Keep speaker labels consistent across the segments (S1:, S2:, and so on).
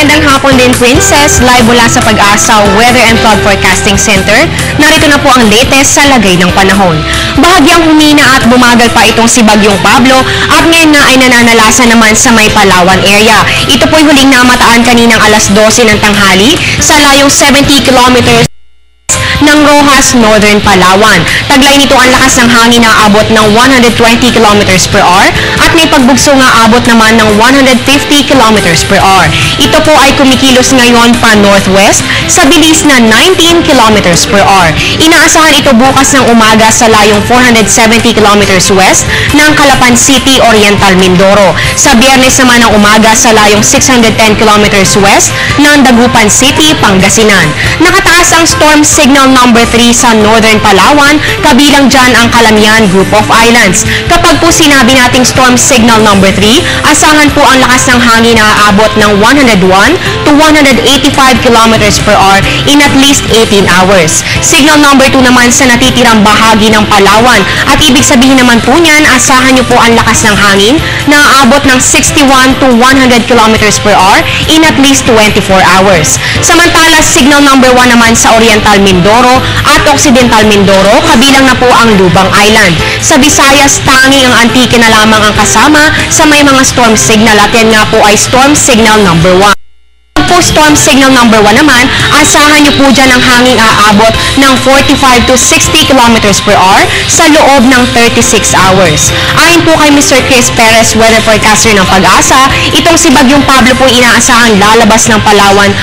S1: Magandang hapon din, Princess. Live mula sa Pag-asa Weather and Flood Forecasting Center. Narito na po ang latest sa lagay ng panahon. Bahagyang humina at bumagal pa itong si Bagyong Pablo at ngayon nga ay nananalasa naman sa may Palawan area. Ito po'y huling namataan kaninang alas 12 ng tanghali sa layong 70 kilometers ng Rojas, Northern Palawan. Taglay nito ang lakas ng hangin na abot ng 120 km per hour at may pagbugso nga abot naman ng 150 km per hour. Ito po ay kumikilos ngayon pa northwest sa bilis na 19 km per hour. Inaasahan ito bukas ng umaga sa layong 470 km west ng Calapan City, Oriental Mindoro. Sa Biyernes naman ng umaga sa layong 610 km west ng Dagupan City, Pangasinan. Nakataas ang storm signal number 3 sa Northern Palawan, kabilang dyan ang Calamian Group of Islands. Kapag po sinabi nating storm signal number 3, asahan po ang lakas ng hangin na aabot ng 101 to 185 km per hour in at least 18 hours. Signal number 2 naman sa natitirang bahagi ng Palawan at ibig sabihin naman po niyan, asahan nyo po ang lakas ng hangin na aabot ng 61 to 100 km per hour in at least 24 hours. Samantala, signal number 1 naman sa Oriental Mindoro at Occidental Mindoro, kabilang na po ang Lubang Island. Sa Visayas, tanging ang Antique na lamang ang kasama sa may mga storm signal at yan nga po ay storm signal number 1. Po storm signal number 1 naman, asahan nyo po dyan ang hanging aabot ng 45 to 60 km per hour sa loob ng 36 hours. Ayon po kay Mr. Chris Perez, weather forecaster ng Pag-asa, itong si Bagyong Pablo po inaasahang lalabas ng Palawan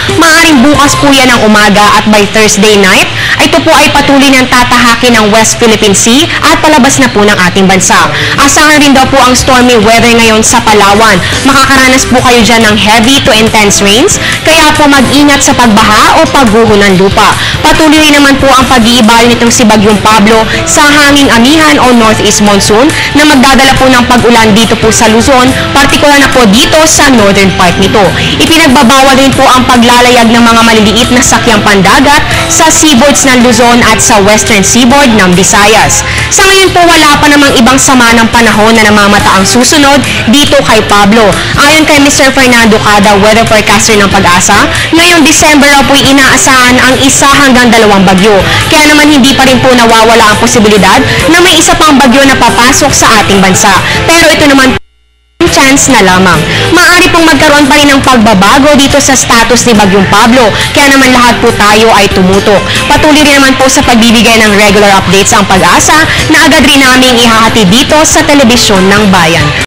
S1: maaaring bukas po yan ng umaga at by Thursday night, ito po ay patuloy ng tatahakin ng West Philippine Sea at palabas na po ng ating bansa. Asahan rin daw po ang stormy weather ngayon sa Palawan. Makakaranas po kayo dyan ng heavy to intense rains, kaya po mag-ingat sa pagbaha o pagguho ng lupa. Patuloy rin naman po ang pag-iibal nitong si Bagyong Pablo sa hanging amihan o northeast monsoon na magdadala po ng pag-ulan dito po sa Luzon, partikular na po dito sa northern part nito. Ipinagbabawal rin po ang paglalayag ng mga maliliit na sakyang pandagat sa seaboards ng Luzon at sa western seaboard ng Visayas. Sa ngayon po, wala pa namang ibang sama ng panahon na namamata ang susunod dito kay Pablo. Ayon kay Mr. Fernando Cada, weather forecaster ng Pag-asa, ngayong December raw po'y inaasahan ang 1 hanggang 2 bagyo. Kaya naman hindi pa rin po nawawala ang posibilidad na may isa pang bagyo na papasok sa ating bansa. Pero ito naman chance na lamang. Maaari pong magkaroon pa rin ng pagbabago dito sa status ni Bagyong Pablo, kaya naman lahat po tayo ay tumutok. Patuloy rin naman po sa pagbibigay ng regular updates ang Pag-asa na agad rin naming ihahati dito sa telebisyon ng bayan.